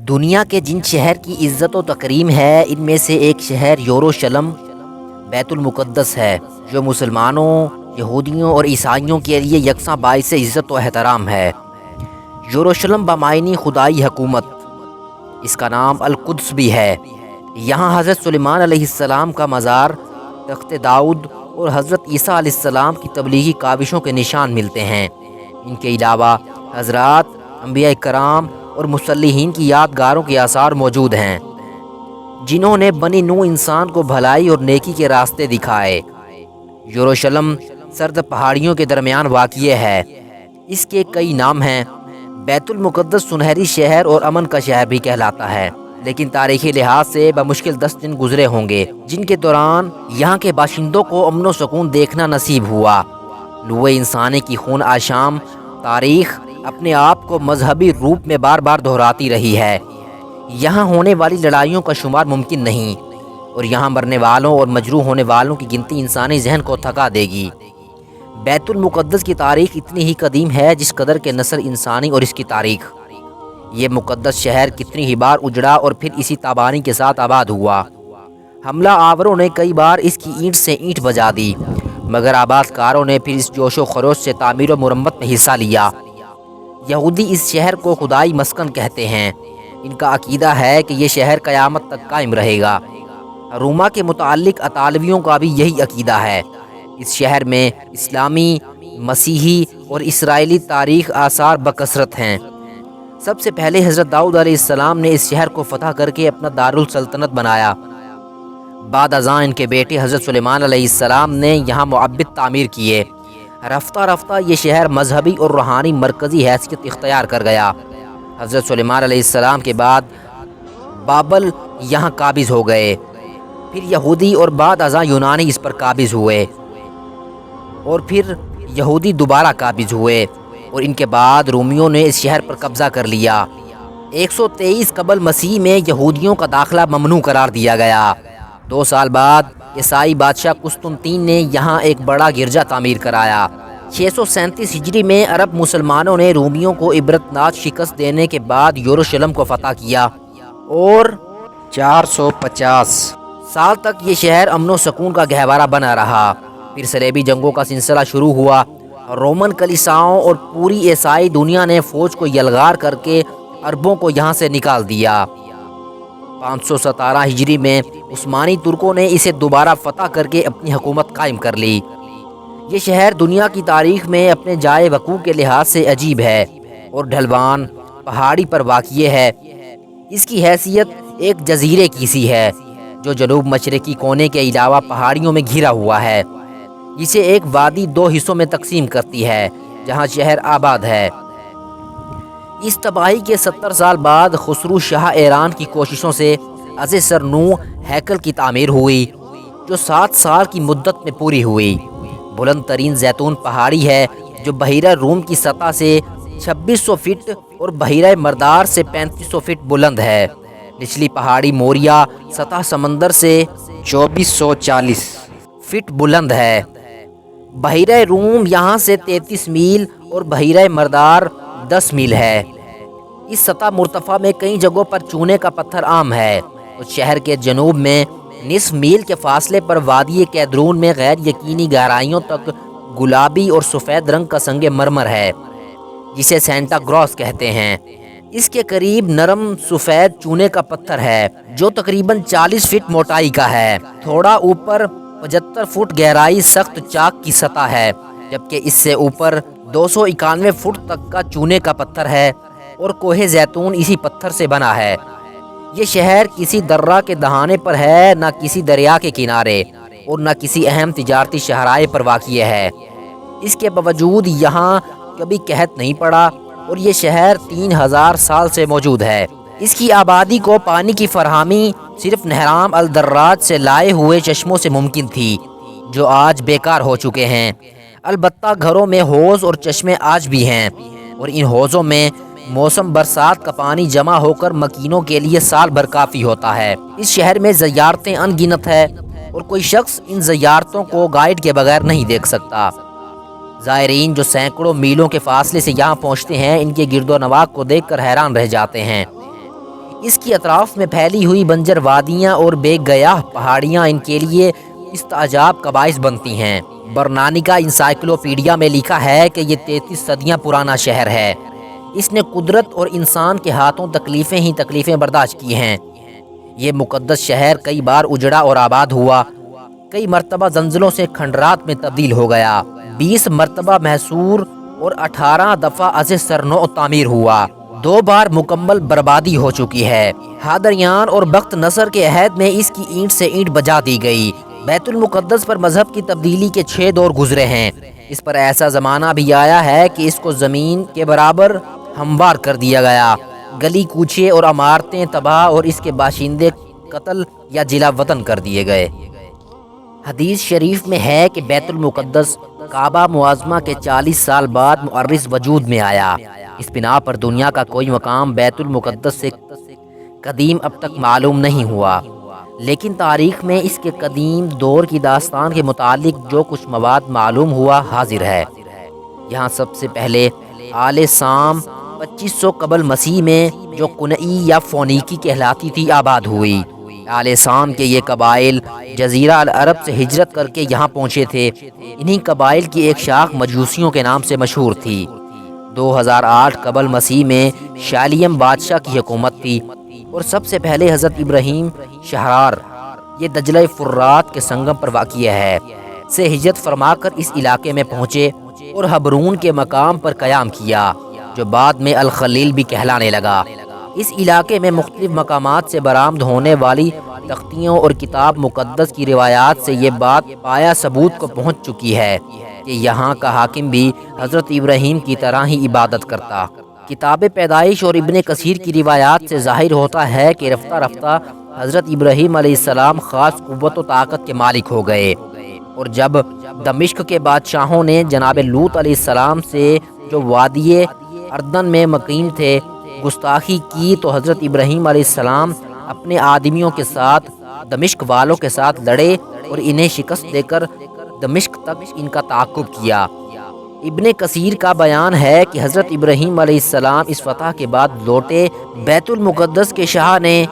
دنیا کے جن شہر کی عزت و تکریم ہے ان میں سے ایک شہر یروشلم بیت المقدس ہے، جو مسلمانوں، یہودیوں اور عیسائیوں کے لیے یکساں باعث عزت و احترام ہے۔ یروشلم بمعنی خدائی حکومت، اس کا نام القدس بھی ہے۔ یہاں حضرت سلیمان علیہ السلام کا مزار، تخت داؤد اور حضرت عیسیٰ علیہ السلام کی تبلیغی کاوشوں کے نشان ملتے ہیں۔ ان کے علاوہ حضرات انبیاء کرام اور مصلحین کی یادگاروں کے آثار موجود ہیں، جنہوں نے بنی نوع انسان کو بھلائی اور نیکی کے راستے دکھائے۔ یروشلم سرد پہاڑیوں کے درمیان واقع ہے۔ اس کے کئی نام ہیں۔ بیت المقدس سنہری شہر اور امن کا شہر بھی کہلاتا ہے، لیکن تاریخی لحاظ سے بمشکل 10 دن گزرے ہوں گے جن کے دوران یہاں کے باشندوں کو امن و سکون دیکھنا نصیب ہوا۔ نوع انسانی کی خون آشام تاریخ اپنے آپ کو مذہبی روپ میں بار بار دہراتی رہی ہے۔ یہاں ہونے والی لڑائیوں کا شمار ممکن نہیں، اور یہاں مرنے والوں اور مجروح ہونے والوں کی گنتی انسانی ذہن کو تھکا دے گی۔ بیت المقدس کی تاریخ اتنی ہی قدیم ہے جس قدر کے نسل انسانی اور اس کی تاریخ۔ یہ مقدس شہر کتنی ہی بار اجڑا اور پھر اسی تابانی کے ساتھ آباد ہوا۔ حملہ آوروں نے کئی بار اس کی اینٹ سے اینٹ بجا دی، مگر آباد کاروں نے پھر اس جوش و خروش سے تعمیر و مرمت میں حصہ لیا۔ یہودی اس شہر کو خدائی مسکن کہتے ہیں۔ ان کا عقیدہ ہے کہ یہ شہر قیامت تک قائم رہے گا۔ روما کے متعلق اطالویوں کا بھی یہی عقیدہ ہے۔ اس شہر میں اسلامی، مسیحی اور اسرائیلی تاریخ آثار بکثرت ہیں۔ سب سے پہلے حضرت داؤد علیہ السلام نے اس شہر کو فتح کر کے اپنا دارالسلطنت بنایا۔ بعد ازاں ان کے بیٹے حضرت سلیمان علیہ السلام نے یہاں معبد تعمیر کیے۔ رفتہ رفتہ یہ شہر مذہبی اور روحانی مرکزی حیثیت اختیار کر گیا۔ حضرت سلیمان علیہ السلام کے بعد بابل یہاں قابض ہو گئے، پھر یہودی اور بعد ازاں یونانی اس پر قابض ہوئے، اور پھر یہودی دوبارہ قابض ہوئے، اور ان کے بعد رومیوں نے اس شہر پر قبضہ کر لیا۔ 123 قبل مسیح میں یہودیوں کا داخلہ ممنوع قرار دیا گیا۔ 2 سال بعد عیسائی بادشاہ قسطنطین نے یہاں ایک بڑا گرجا تعمیر کرایا۔ 637 ہجری میں عرب مسلمانوں نے رومیوں کو عبرتناک شکست دینے کے بعد یروشلم کو فتح کیا، اور 450 سال تک یہ شہر امن و سکون کا گہوارہ بنا رہا۔ پھر صلیبی جنگوں کا سلسلہ شروع ہوا۔ رومن کلیساؤں اور پوری عیسائی دنیا نے فوج کو یلغار کر کے عربوں کو یہاں سے نکال دیا۔ 517 ہجری میں عثمانی ترکوں نے اسے دوبارہ فتح کر کے اپنی حکومت قائم کر لی۔ یہ شہر دنیا کی تاریخ میں اپنے جائے وقوع کے لحاظ سے عجیب ہے اور ڈھلوان پہاڑی پر واقع ہے۔ اس کی حیثیت ایک جزیرے کی سی ہے جو جنوب مشرقی کونے کے علاوہ پہاڑیوں میں گھرا ہوا ہے، جسے ایک وادی 2 حصوں میں تقسیم کرتی ہے جہاں شہر آباد ہے۔ اس تباہی کے 70 سال بعد خسرو شاہ ایران کی کوششوں سے از سرنو ہیکل کی تعمیر ہوئی، جو 7 سال کی مدت میں پوری ہوئی۔ بلند ترین زیتون پہاڑی ہے جو بحیرہ روم کی سطح سے 2600 فٹ اور بحیرہ مردار سے 3500 فٹ بلند ہے۔ نچلی پہاڑی موریا سطح سمندر سے 2440 فٹ بلند ہے۔ بحیرہ روم یہاں سے 33 میل اور بحیرہ مردار 10 میل ہے۔ اس سطح مرتفع میں کئی جگہوں پر چونے کا پتھر عام ہے، اور شہر کے جنوب میں نصف میل کے فاصلے پر وادی کیدرون میں غیر یقینی گہرائیوں تک گلابی اور سفید رنگ کا سنگ مرمر ہے، جسے سینٹا گراس کہتے ہیں۔ اس کے قریب نرم سفید چونے کا پتھر ہے جو تقریباً 40 فٹ موٹائی کا ہے۔ تھوڑا اوپر 75 فٹ گہرائی سخت چاک کی سطح ہے، جبکہ اس سے اوپر 291 فٹ تک کا چونے کا پتھر ہے، اور کوہ زیتون اسی پتھر سے بنا ہے۔ یہ شہر کسی درہ کے دہانے پر ہے، نہ کسی دریا کے کنارے، اور نہ کسی اہم تجارتی شاہراہ پر واقع ہے۔ اس کے باوجود یہاں کبھی قحط نہیں پڑا، اور یہ شہر 3000 سال سے موجود ہے۔ اس کی آبادی کو پانی کی فراہمی صرف نہرام الدراج سے لائے ہوئے چشموں سے ممکن تھی، جو آج بیکار ہو چکے ہیں۔ البتہ گھروں میں حوض اور چشمے آج بھی ہیں، اور ان حوضوں میں موسم برسات کا پانی جمع ہو کر مکینوں کے لیے سال بھر کافی ہوتا ہے۔ اس شہر میں زیارتیں ان گنت ہے، اور کوئی شخص ان زیارتوں کو گائیڈ کے بغیر نہیں دیکھ سکتا۔ زائرین جو سینکڑوں میلوں کے فاصلے سے یہاں پہنچتے ہیں ان کے گرد و نواح کو دیکھ کر حیران رہ جاتے ہیں۔ اس کی اطراف میں پھیلی ہوئی بنجر وادیاں اور بے گیاہ پہاڑیاں ان کے لیے استعجاب کا باعث بنتی ہیں۔ برنانیکا انسائکلوپیڈیا میں لکھا ہے کہ یہ 33 صدیاں پرانا شہر ہے۔ اس نے قدرت اور انسان کے ہاتھوں تکلیفیں برداشت کی ہیں۔ یہ مقدس شہر کئی بار اجڑا اور آباد ہوا، کئی مرتبہ زلزلوں سے کھنڈرات میں تبدیل ہو گیا، 20 مرتبہ محصور اور 18 دفعہ از سرنو تعمیر ہوا، 2 بار مکمل بربادی ہو چکی ہے۔ حادریان اور بخت نصر کے عہد میں اس کی اینٹ سے اینٹ بجا دی گئی۔ بیت المقدس پر مذہب کی تبدیلی کے 6 دور گزرے ہیں۔ اس پر ایسا زمانہ بھی آیا ہے کہ اس کو زمین کے برابر ہموار کر دیا گیا، گلی کوچے اور عمارتیں تباہ اور اس کے باشندے قتل یا جلا وطن کر دیے گئے۔ حدیث شریف میں ہے کہ بیت المقدس کعبہ معظمہ کے 40 سال بعد معرض وجود میں آیا۔ اس بنا پر دنیا کا کوئی مقام بیت المقدس سے قدیم اب تک معلوم نہیں ہوا، لیکن تاریخ میں اس کے قدیم دور کی داستان کے متعلق جو کچھ مواد معلوم ہوا حاضر ہے۔ یہاں سب سے پہلے آل سام 2500 قبل مسیح میں جو قنعی یا فونیکی کہلاتی تھی آباد ہوئی۔ آل سام کے یہ قبائل جزیرہ العرب سے ہجرت کر کے یہاں پہنچے تھے۔ انہی قبائل کی ایک شاخ مجوسیوں کے نام سے مشہور تھی۔ 2008 قبل مسیح میں شالیم بادشاہ کی حکومت تھی اور سب سے پہلے حضرت ابراہیم شہرار، یہ دجلہ فرات کے سنگم پر واقع ہے، سے ہجرت فرما کر اس علاقے میں پہنچے اور حبرون کے مقام پر قیام کیا، جو بعد میں الخلیل بھی کہلانے لگا۔ اس علاقے میں مختلف مقامات سے برآمد ہونے والی تختیوں اور کتاب مقدس کی روایات سے یہ بات پایا ثبوت کو پہنچ چکی ہے کہ یہاں کا حاکم بھی حضرت ابراہیم کی طرح ہی عبادت کرتا۔ کتاب پیدائش اور ابن کثیر کی روایات سے ظاہر ہوتا ہے کہ رفتہ رفتہ حضرت ابراہیم علیہ السلام خاص قوت و طاقت کے مالک ہو گئے، اور جب دمشق کے بادشاہوں نے جناب لوط علیہ السلام سے جو وادی اردن میں مقیم تھے گستاخی کی، تو حضرت ابراہیم علیہ السلام اپنے آدمیوں کے ساتھ دمشق والوں کے ساتھ لڑے اور انہیں شکست دے کر دمشق تک ان کا تعاقب کیا۔ ابن کثیر کا بیان ہے کہ حضرت ابراہیم علیہ السلام اس فتح کے بعد لوٹے۔ بیت المقدس کے شاہ نے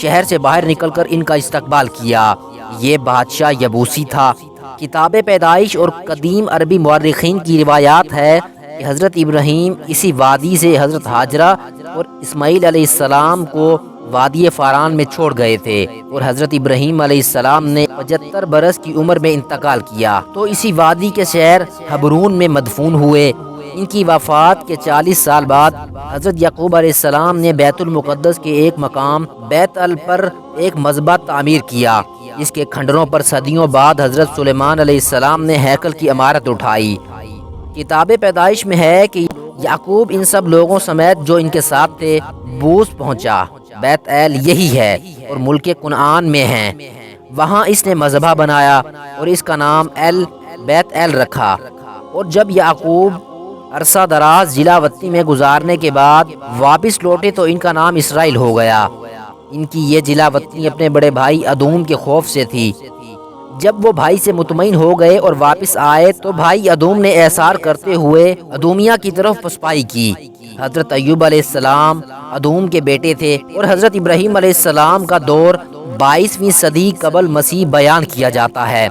شہر سے باہر نکل کر ان کا استقبال کیا۔ یہ بادشاہ یبوسی تھا۔ کتاب پیدائش اور قدیم عربی مورخین کی روایات ہے کہ حضرت ابراہیم اسی وادی سے حضرت ہاجرہ اور اسماعیل علیہ السلام کو وادی فاران میں چھوڑ گئے تھے، اور حضرت ابراہیم علیہ السلام نے 75 برس کی عمر میں انتقال کیا تو اسی وادی کے شہر حبرون میں مدفون ہوئے۔ ان کی وفات کے 40 سال بعد حضرت یعقوب علیہ السلام نے بیت المقدس کے ایک مقام بیت ال پر ایک مذبح تعمیر کیا۔ اس کے کھنڈروں پر صدیوں بعد حضرت سلیمان علیہ السلام نے ہیکل کی عمارت اٹھائی۔ کتاب پیدائش میں ہے کہ یعقوب ان سب لوگوں سمیت جو ان کے ساتھ تھے بوس پہنچا۔ بیت ایل یہی ہے اور ملک کنعان میں ہیں۔ وہاں اس نے مذبح بنایا اور اس کا نام بیت ایل رکھا، اور جب یعقوب عرصہ دراز ضلع وطنی میں گزارنے کے بعد واپس لوٹے تو ان کا نام اسرائیل ہو گیا۔ ان کی یہ ضلع وطنی اپنے بڑے بھائی ادوم کے خوف سے تھی۔ جب وہ بھائی سے مطمئن ہو گئے اور واپس آئے تو بھائی ادوم نے احسار کرتے ہوئے ادومیہ کی طرف پسپائی کی۔ حضرت ایوب علیہ السلام ادوم کے بیٹے تھے، اور حضرت ابراہیم علیہ السلام کا دور 22ویں صدی قبل مسیح بیان کیا جاتا ہے۔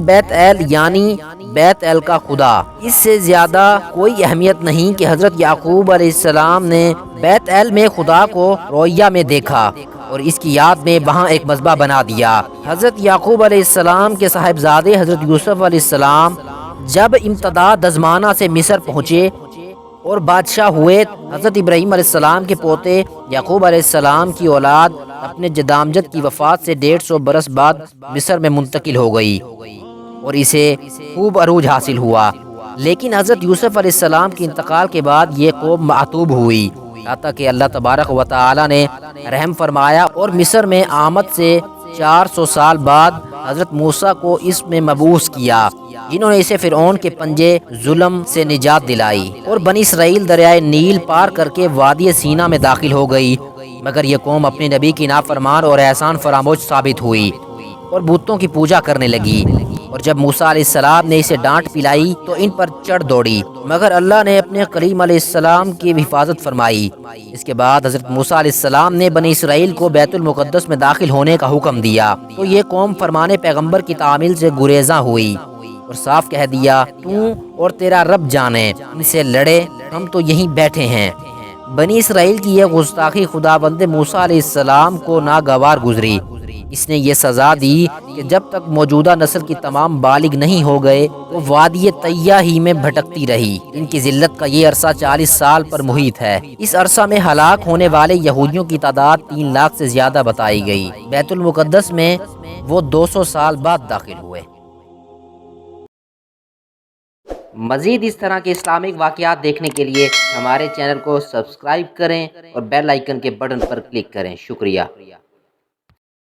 بیت ایل یعنی بیت ایل کا خدا۔ اس سے زیادہ کوئی اہمیت نہیں کہ حضرت یعقوب علیہ السلام نے بیت ایل میں خدا کو رویا میں دیکھا اور اس کی یاد میں وہاں ایک مذبح بنا دیا۔ حضرت یعقوب علیہ السلام کے صاحبزادے حضرت یوسف علیہ السلام جب امتداد زمانہ سے مصر پہنچے اور بادشاہ ہوئے، حضرت ابراہیم علیہ السلام کے پوتے یعقوب علیہ السلام کی اولاد اپنے جدامجد کی وفات سے 150 برس بعد مصر میں منتقل ہو گئی اور اسے خوب عروج حاصل ہوا۔ لیکن حضرت یوسف علیہ السلام کے انتقال کے بعد یہ قوم معطوب ہوئی، حتیٰ کہ اللہ تبارک و تعالی نے رحم فرمایا اور مصر میں آمد سے 400 سال بعد حضرت موسیٰ کو اس میں مبعوث کیا، جنہوں نے اسے فرعون کے پنجے ظلم سے نجات دلائی، اور بنی اسرائیل دریائے نیل پار کر کے وادی سینا میں داخل ہو گئی، مگر یہ قوم اپنے نبی کی نافرمان اور احسان فراموش ثابت ہوئی اور بتوں کی پوجا کرنے لگی۔ اور جب موسیٰ علیہ السلام نے اسے ڈانٹ پلائی تو ان پر چڑھ دوڑی، مگر اللہ نے اپنے کلیم علیہ السلام کی حفاظت فرمائی۔ اس کے بعد حضرت موسیٰ علیہ السلام نے بنی اسرائیل کو بیت المقدس میں داخل ہونے کا حکم دیا تو یہ قوم فرمان پیغمبر کی تعمیل سے گریزاں ہوئی اور صاف کہہ دیا تو اور تیرا رب جانے، ان سے لڑے، ہم تو یہیں بیٹھے ہیں۔ بنی اسرائیل کی یہ گستاخی خداوند موسیٰ علیہ السلام کو ناگوار گزری۔ اس نے یہ سزا دی کہ جب تک موجودہ نسل کی تمام بالغ نہیں ہو گئے وہ وادی طیہ ہی میں بھٹکتی رہی۔ ان کی ذلت کا یہ عرصہ 40 سال پر محیط ہے۔ اس عرصہ میں ہلاک ہونے والے یہودیوں کی تعداد 3 لاکھ سے زیادہ بتائی گئی۔ بیت المقدس میں وہ 200 سال بعد داخل ہوئے۔ مزید اس طرح کے اسلامک واقعات دیکھنے کے لیے ہمارے چینل کو سبسکرائب کریں اور بیل آئیکن کے بٹن پر کلک کریں۔ شکریہ۔